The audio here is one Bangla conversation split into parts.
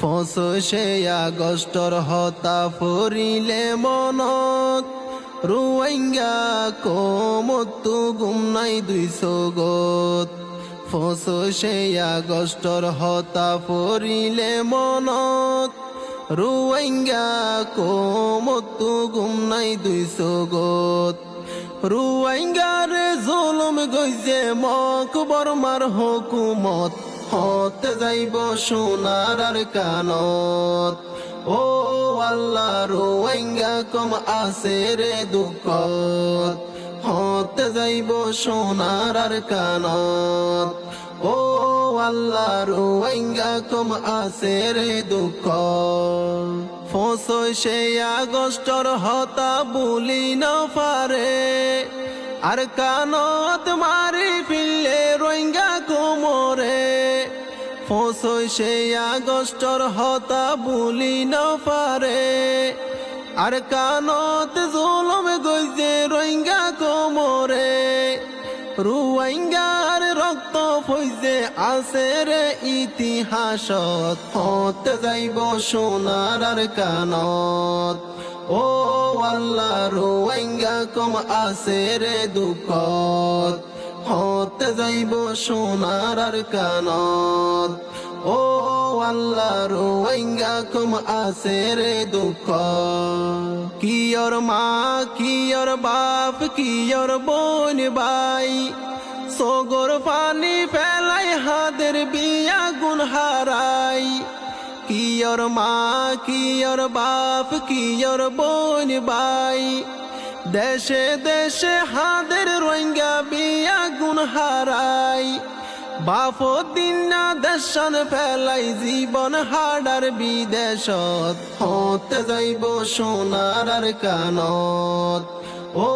ফসে আগষ্টৰ হতা ফুৰিলে মনত রোহিঙ্গা কমতো গুম নাই 200 গত ফসে আগষ্টৰ হতা ফুৰিলে মনত রোহিঙ্গা কমতো গুম নাই 200 গত রোহিঙ্গার জুলুম গইছে মকবরমার হুকুমত হতে যাইব সোনার আর কানত ও আল্লাহ রোহিঙ্গা কম আছে রে দুঃখত হতে যাইব সোনার আর কানত ও আল্লাহ রোহিঙ্গা কম আছে রে দুঃখত ফসে আগষ্টৰ হতা বুলি নপাৰে আর কানত মারি ফিরলে রোহিঙ্গা কোমরে ফসে আগষ্টৰ হতা বুলি নপাৰে আর কানত জুলুম গইছে রোহিঙ্গা কোমরে রোহিঙ্গার রক্ত ফইছে আছে রে ইতিহাসত হতে যাইব সোনার আর কানত ও আল্লাহ রোহিঙ্গা কম আছে রে দুঃখত হতে যাইব সোনার আর কানত ও আল্লাহ রোহিঙ্গা কম আছে রে দুঃখত কিয়র মা কিয়র বাপ কিয়র বোন ভাই সগর পানি ফেলাই হাদের বিয়া গুণ হারাই কিয়র মা কিয়র বাপ কিয়র বোন ভাই দেশে দেশে হাদের রোহিঙ্গা বিয়া গুণ হারাই বাপ দিন না দেশন ফেলাই জীবন হাডার বিদেশত হতে যাইব সোনার আর কানত ও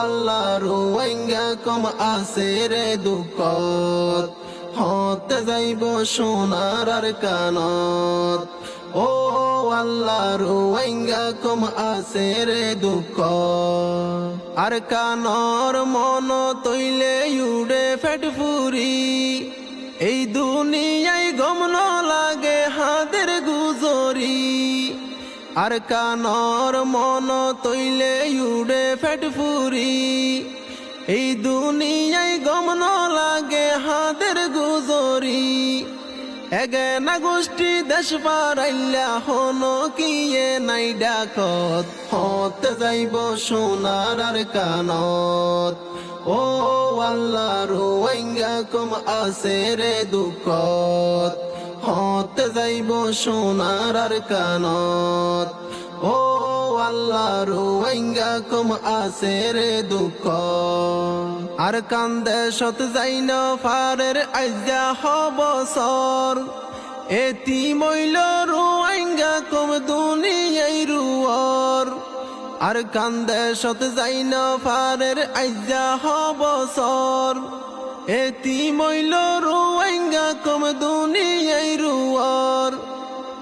আল্লাহ রোহিঙ্গা কম আছে রে দুঃখত হতে যাইব সোনার আর কানত ও আল্লাহ রোহিঙ্গা কম আছে রে দুঃখ আর কানর মন তৈলে উড়ে ফেট ফুরি এই দুনিয়ায় গম ন লাগে হাদের গুজরি আর কানর মন তৈলে উড়ে ফেট ফুরি এই দুনিয়ায় গম ন লাগে হাদের গুজরি এগেনা গোষ্ঠী দেশ পারাইলা হনো কিয়ে নাই ডাকত হতে যাইব সোনার আর কানত ও আল্লাহ রোহিঙ্গা কম আছে রে দুঃখত হতে যাইব সোনার আর কানত ও আল্লাহ রোহিঙ্গা কম আছে রে দুঃখ আর কান্দে সত যাই ন ফারের আজ্ঞা হবসর এতি মইল রোহিঙ্গা কম দুনিয়াই রুয়র আর কান্দে সত যাই ন ফারের আজ্ঞা হবসর এতি মইল রোহিঙ্গা কম দুনিয়াই রুয়র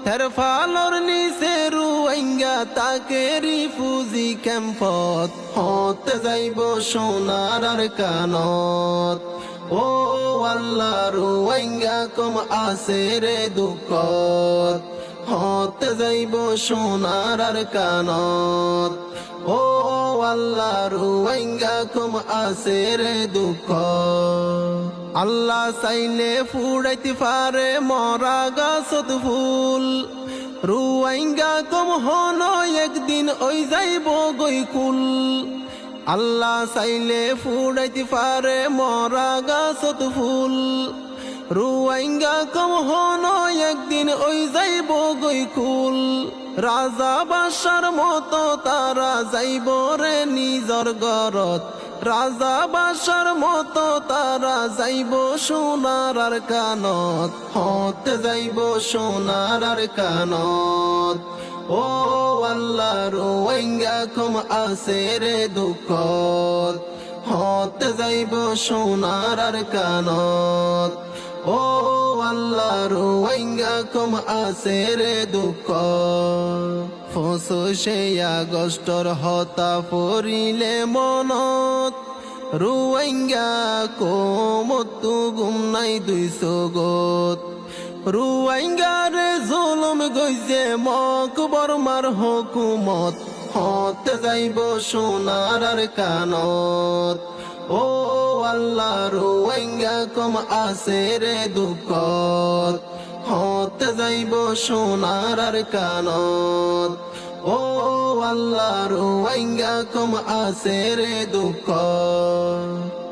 তের ফালর নিচে রোহিঙ্গা তাকে রিফুজি ক্যাম্পত হতে যাইব সোনার আর কানত ও আল্লাহ রোহিঙ্গা কম আছে রে দুঃখত হতে যাইব সোনার আর কানত ও আল্লাহ রোহিঙ্গা কম আছে রে দুঃখ আল্লাহ চাইলে ফুড়াইতে পারে মরা গাছত ফুল রোহিঙ্গা কম হন একদিন ওই যাইব গৈকুল আল্লাহ চাইলে ফুড়াইতে পারে মরা গাছত ফুল রোহিঙ্গা কম হন একদিন ওই যাইব গৈকুল রাজা বাদশার মতো তারা যাইব রে নিজর ঘরত রাজা বাদশার মতো তারা যাইব সোনার আর কানত হতে যাইব সোনার আর কানত ও আল্লাহ রোহিঙ্গা কম আছে রে দুঃখত হতে যাইব সোনার আর কানত ও আল্লাহ রোহিঙ্গা কম আছে রে দুঃখ ফসে আগষ্টৰ হতা পৰিলে মনত রোহিঙ্গা কমতো গুম নাই 200 গত রোহিঙ্গার জুলুম গইছে মকবরমার হুকুমত হতে যাইব সোনার আর কানত ও আল্লাহ রোহিঙ্গা কম আছে রে দুঃখত হতে যাইব সোনার আর কানত ও আল্লাহ রোহিঙ্গা কম আছে রে দুঃখত